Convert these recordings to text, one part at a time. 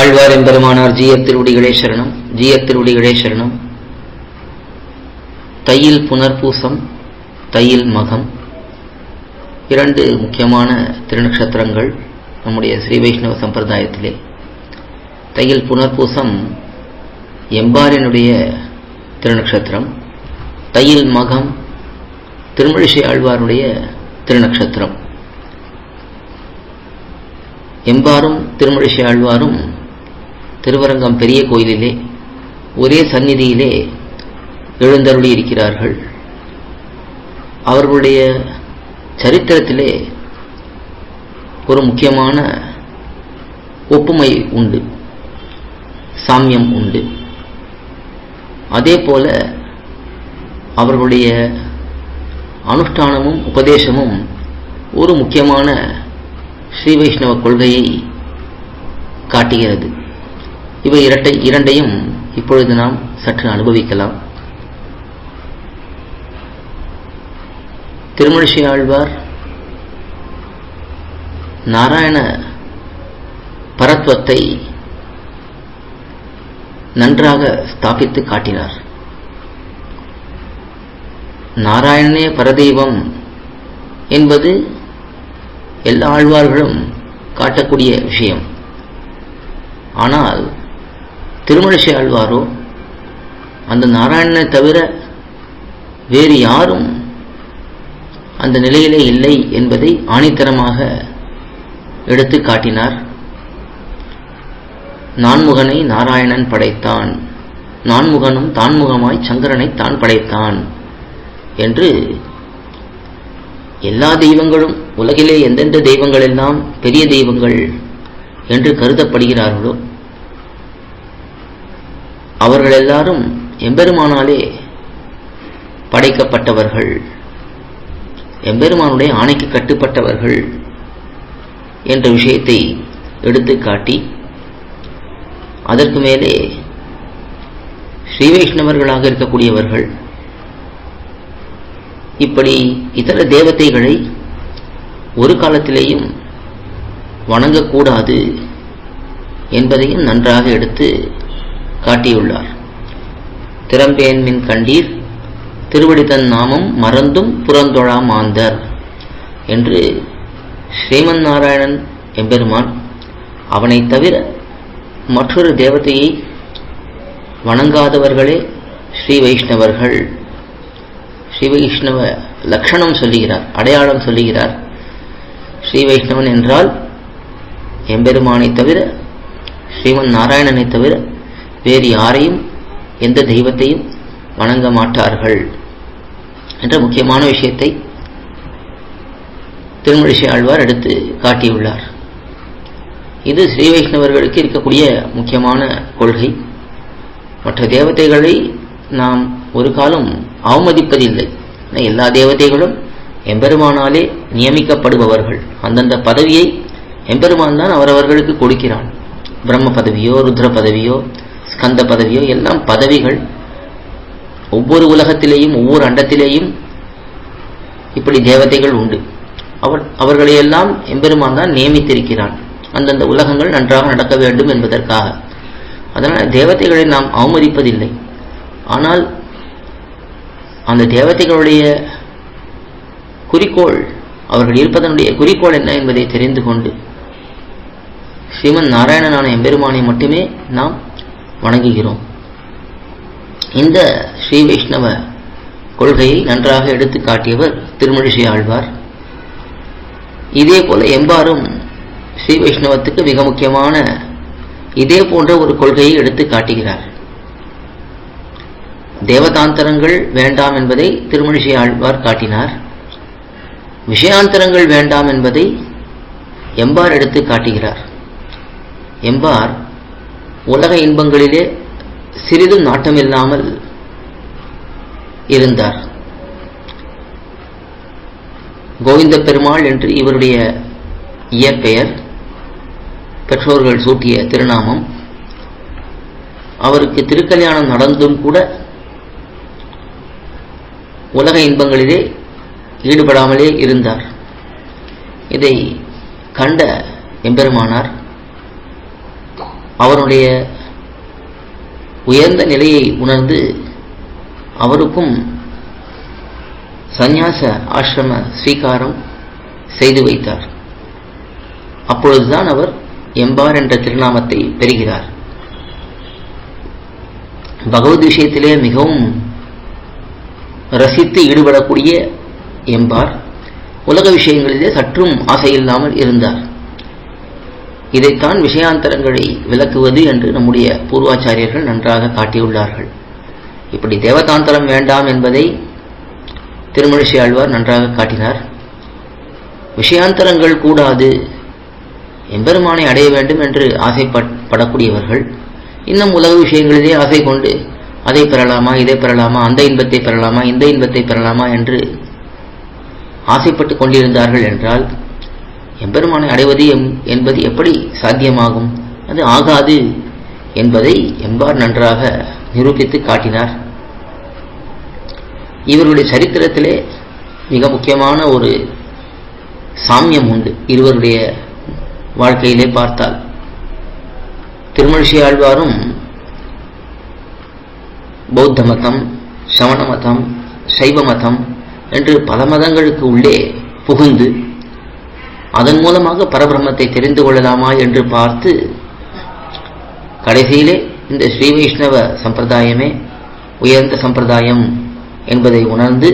ஆழ்வார் எம்பெருமானார் ஜீயர் திருவடிகளே சரணம். ஜீயர் திருவடிகளே சரணம். தையில் புனர்பூசம், தையில் மகம், இரண்டு முக்கியமான திருநக்ஷத்திரங்கள் நம்முடைய ஸ்ரீ வைஷ்ணவ சம்பிரதாயத்திலே. தையில் புனர்பூசம் எம்பாரினுடைய திருநக்ஷத்திரம், தையில் மகம் திருமழிசை ஆழ்வாருடைய திருநக்ஷத்திரம். எம்பாரும் திருமழிசை ஆழ்வாரும் திருவரங்கம் பெரிய கோயிலிலே ஒரே சந்நிதியிலே எழுந்தருளி இருக்கிறார்கள். அவர்களுடைய சரித்திரத்திலே ஒரு முக்கியமான ஒப்புமை உண்டு, சாமியம் உண்டு. அதே போல அவர்களுடைய அனுஷ்டானமும் உபதேசமும் ஒரு முக்கியமான ஸ்ரீ வைஷ்ணவ கொள்கையை காட்டுகிறது. இவை இரண்டையும் இப்பொழுது நாம் சற்று அனுபவிக்கலாம். திருமழிசை ஆழ்வார் நாராயண பரத்வத்தை நன்றாக ஸ்தாபித்து காட்டினார். நாராயணனே பரதெய்வம் என்பது எல்லா ஆழ்வார்களும் காட்டக்கூடிய விஷயம். ஆனால் திருமழிசை ஆழ்வாரோ அந்த நாராயணனை தவிர வேறு யாரும் அந்த நிலையிலே இல்லை என்பதை ஆணித்தரமாக எடுத்து காட்டினார். நான்முகனை நாராயணன் படைத்தான், நான்முகனும் தான்முகமாய் சங்கரனை தான் படைத்தான் என்று எல்லா தெய்வங்களும், உலகிலே எந்தெந்த தெய்வங்கள் எல்லாம் பெரிய தெய்வங்கள் என்று கருதப்படுகிறார்களோ அவர்கள் எல்லாரும் எம்பெருமானாலே படைக்கப்பட்டவர்கள், எம்பெருமானுடைய ஆணைக்கு கட்டுப்பட்டவர்கள் என்ற விஷயத்தை எடுத்து காட்டி, அதற்கு மேலே ஸ்ரீ வைஷ்ணவர்களாக இருக்கக்கூடியவர்கள் இப்படி இதர தேவதைகளை ஒரு காலத்திலேயும் வணங்கக்கூடாது என்பதையும் நன்றாக எடுத்து காட்டியுள்ளார். திறம்பேன் மின் கண்டீர் திருவடிதன் நாமம் மறந்தும் புறந்தொழா மாந்தர் என்று ஸ்ரீமன் நாராயணன் எம்பெருமான் அவனை தவிர மற்றொரு தேவதையை வணங்காதவர்களே ஸ்ரீ வைஷ்ணவர்கள். ஸ்ரீ வைஷ்ணவ லட்சணம் சொல்லுகிறார், அடையாளம் சொல்லுகிறார். ஸ்ரீ வைஷ்ணவன் என்றால் எம்பெருமானை தவிர, ஸ்ரீமன் நாராயணனை தவிர வேறு யாரையும் எந்த தெய்வத்தையும் வணங்க மாட்டார்கள் என்ற முக்கியமான விஷயத்தை திருமழிசை ஆழ்வார் எடுத்து காட்டியுள்ளார். இது ஸ்ரீ வைஷ்ணவர்களுக்கு இருக்கக்கூடிய முக்கியமான கொள்கை. மற்ற தேவதைகளை நாம் ஒரு காலம் அவமதிப்பதில்லை. எல்லா தேவதைகளும் எம்பெருமானாலே நியமிக்கப்படுபவர்கள். அந்தந்த பதவியை எம்பெருமான் தான் அவரவர்களுக்கு கொடுக்கிறான். பிரம்ம பதவியோ, ருத்ர பதவியோ, ஸ்கந்த பதவியோ எல்லாம் பதவிகள். ஒவ்வொரு உலகத்திலேயும் ஒவ்வொரு அண்டத்திலேயும் இப்படி தேவதைகள் உண்டு. அவர்களையெல்லாம் எம்பெருமான் தான் நியமித்திருக்கிறான், அந்தந்த உலகங்கள் நன்றாக நடக்க வேண்டும் என்பதற்காக. அதனால் தேவதைகளை நாம் அவமதிப்பதில்லை. ஆனால் அந்த தேவதைகளுடைய குறிக்கோள், அவர்கள் இருப்பதனுடைய குறிக்கோள் என்ன என்பதை தெரிந்து கொண்டு ஸ்ரீமன் நாராயணனான எம்பெருமானை மட்டுமே நாம் வணங்குகிறோம். இந்த ஸ்ரீ வைஷ்ணவ கொள்கையை நன்றாக எடுத்து காட்டியவர் திருமழிசை ஆழ்வார். இதே போல எம்பாரும் ஸ்ரீ வைஷ்ணவத்துக்கு மிக முக்கியமான இதே போன்ற ஒரு கொள்கையை எடுத்து காட்டுகிறார். தேவதாந்தரங்கள் வேண்டாம் என்பதை திருமழிசை ஆழ்வார் காட்டினார். விஷயாந்தரங்கள் வேண்டாம் என்பதை எம்பார் எடுத்து காட்டுகிறார். எம்பார் உலக இன்பங்களிலே சிறிதும் நாட்டமில்லாமல் இருந்தார். கோவிந்த பெருமாள் என்று இவருடைய இயற்பெயர், பெற்றோர்கள் சூட்டிய திருநாமம். அவருக்கு திருக்கல்யாணம் நடந்தும் கூட உலக இன்பங்களிலே ஈடுபடாமலே இருந்தார். இதை கண்ட எம்பெருமானார் அவருடைய உயர்ந்த நிலையை உணர்ந்து அவருக்கும் சந்நியாச ஆசிரம ஸ்வீகாரம் செய்து வைத்தார். அப்பொழுதுதான் அவர் எம்பார் என்ற திருநாமத்தை பெறுகிறார். பகவத் விஷயத்திலே மிகவும் ரசித்து ஈடுபடக்கூடிய எம்பார் உலக விஷயங்களிலே சற்றும் ஆசையில்லாமல் இருந்தார். இதைத்தான் விஷயாந்தரங்களை விளக்குவது என்று நம்முடைய பூர்வாச்சாரியர்கள் நன்றாக காட்டியுள்ளார்கள். இப்படி தேவதாந்தரம் வேண்டாம் என்பதை திருமழிசை ஆழ்வார் நன்றாக காட்டினார். விஷயாந்தரங்கள் கூடாது, எம்பெருமானை அடைய வேண்டும் என்று ஆசைப்படக்கூடியவர்கள் இன்னும் உலக விஷயங்களிலே ஆசை கொண்டு அதை பெறலாமா, இதை பெறலாமா, அந்த இன்பத்தை பெறலாமா, இந்த இன்பத்தை பெறலாமா என்று ஆசைப்பட்டுக் கொண்டிருந்தார்கள் என்றால் எம்பெருமானை அடைவது என்பது எப்படி சாத்தியமாகும்? அது ஆகாது என்பதை எம்பார் நன்றாக நிரூபித்து காட்டினார். இவருடைய சரித்திரத்திலே மிக முக்கியமான ஒரு சாமியம் உண்டு. இருவருடைய வாழ்க்கையிலே பார்த்தால் திருமழிசை ஆழ்வாரும் பௌத்த மதம், சமண மதம், சைவ மதம் என்று பல மதங்களுக்கு உள்ளே புகுந்து அதன் மூலமாக பரபிரம்மத்தை தெரிந்து கொள்ளலாமா என்று பார்த்து கடைசியிலே இந்த ஸ்ரீ வைஷ்ணவ சம்பிரதாயமே உயர்ந்த சம்பிரதாயம் என்பதை உணர்ந்து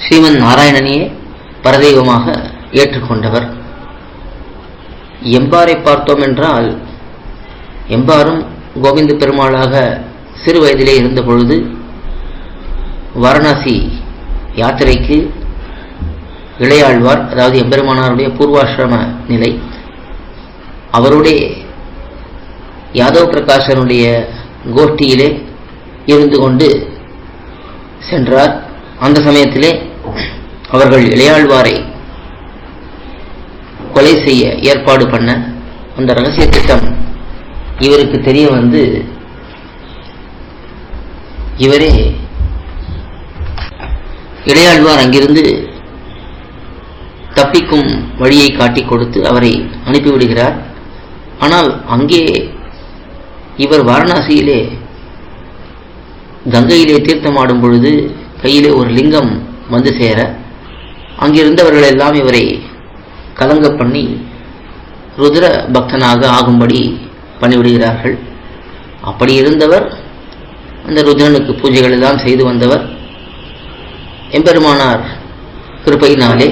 ஸ்ரீமன் நாராயணனையே பரதெய்வமாக ஏற்றுக்கொண்டவர். எம்பாரை பார்த்தோம் என்றால் எம்பாரும் கோவிந்த பெருமாளாக சிறு வயதிலே இருந்த பொழுது வாரணாசி யாத்திரைக்கு இளையாழ்வார், அதாவது எம்பெருமானாருடைய பூர்வாசிரம நிலை, அவருடைய யாதவ பிரகாசனுடைய கோஷ்டியிலே இருந்து கொண்டு சென்றார். அந்த சமயத்திலே அவர்கள் இளையாழ்வாரை கொலை செய்ய ஏற்பாடு பண்ண அந்த ரகசிய திட்டம் இவருக்கு தெரிய வந்து இவரே இளையாழ்வார் அங்கிருந்து தப்பிக்கும் வழியை காட்டிக் கொடுத்து அவரை அனுப்பிவிடுகிறார். ஆனால் அங்கே இவர் வாரணாசியிலே கங்கையிலே தீர்த்தமாடும் பொழுது கையிலே ஒரு லிங்கம் வந்து சேர அங்கிருந்தவர்கள் எல்லாம் இவரை கலங்க பண்ணி ருத்ர பக்தனாக ஆகும்படி பண்ணிவிடுகிறார்கள். அப்படி இருந்தவர் அந்த ருத்ரனுக்கு பூஜைகள் எல்லாம் செய்து வந்தவர் எம்பெருமானார் கிருபையினாலே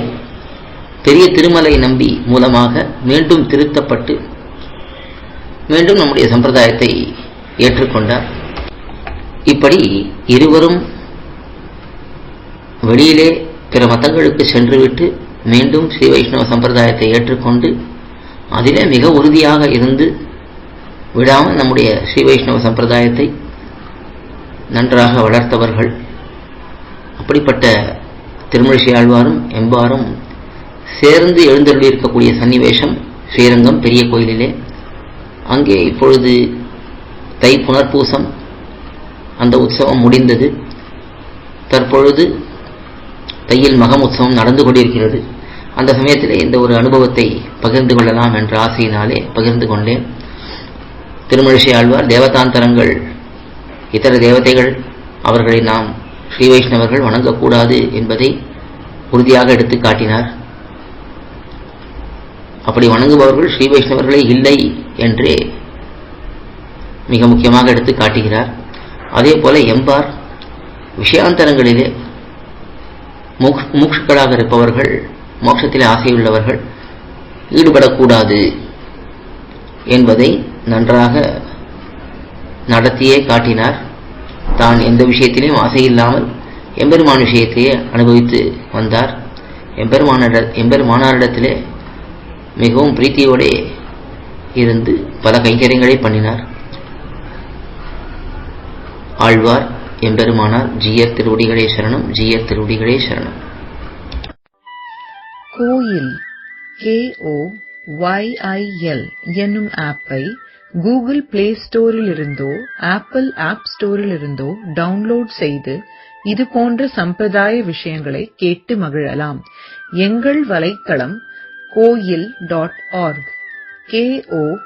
பெரிய திருமலை நம்பி மூலமாக மீண்டும் திருத்தப்பட்டு மீண்டும் நம்முடைய சம்பிரதாயத்தை ஏற்றுக்கொண்டார். இப்படி இருவரும் வெளியிலே பிற மதங்களுக்கு சென்றுவிட்டு மீண்டும் ஸ்ரீ வைஷ்ணவ சம்பிரதாயத்தை ஏற்றுக்கொண்டு அதிலே மிக உறுதியாக இருந்து விடாமல் நம்முடைய ஸ்ரீ வைஷ்ணவ சம்பிரதாயத்தை நன்றாக வளர்த்தவர்கள். அப்படிப்பட்ட திருமழிசை ஆழ்வாரும் எம்பாரும் சேர்ந்து எழுந்தருளியிருக்கக்கூடிய சன்னிவேஷம் ஸ்ரீரங்கம் பெரிய கோயிலிலே. அங்கே இப்பொழுது தை புனர்பூசம், அந்த உற்சவம் முடிந்தது. தற்பொழுது தையில் மகம் உற்சவம் நடந்து கொண்டிருக்கிறது. அந்த சமயத்திலே இந்த ஒரு அனுபவத்தை பகிர்ந்து கொள்ளலாம் என்ற ஆசையினாலே பகிர்ந்து கொண்டேன். திருமழிசை ஆழ்வார் தேவதாந்தரங்கள், இதர தேவதைகள், அவர்களை நாம் ஸ்ரீ வைஷ்ணவர்கள் வணங்கக்கூடாது என்பதை உறுதியாக எடுத்து காட்டினார். அப்படி வணங்குபவர்கள் ஸ்ரீ வைஷ்ணவர்களே இல்லை என்றே மிக முக்கியமாக எடுத்து காட்டுகிறார். அதே போல எம்பார் விஷயாந்தரங்களிலே மூக்ஷுக்களாக இருப்பவர்கள், மோட்சத்திலே ஆசையுள்ளவர்கள் ஈடுபடக்கூடாது என்பதை நன்றாக நடத்தியே காட்டினார். தான் எந்த விஷயத்திலையும் ஆசையில்லாமல் எம்பெருமான் விஷயத்தையே அனுபவித்து வந்தார். எம்பெருமானாரிடத்திலே மிகவும் பிரீத்தியோடு இருந்து பல கைங்கரியங்களை பண்ணினார். ஆழ்வார் எம்பெருமானார் ஜீயர் திருவடிகளே சரணம், ஜீயர் திருவடிகளே சரணம். கோயில் KOYIL என்னும் ஆப்பை கூகுள் பிளே ஸ்டோரில் இருந்தோ ஆப்பிள் ஆப் ஸ்டோரில் இருந்தோ டவுன்லோட் செய்து இது போன்ற சம்பிரதாய விஷயங்களை கேட்டு மகிழலாம். எங்கள் வலைத்தளம் koyil.org, KOYIL.org.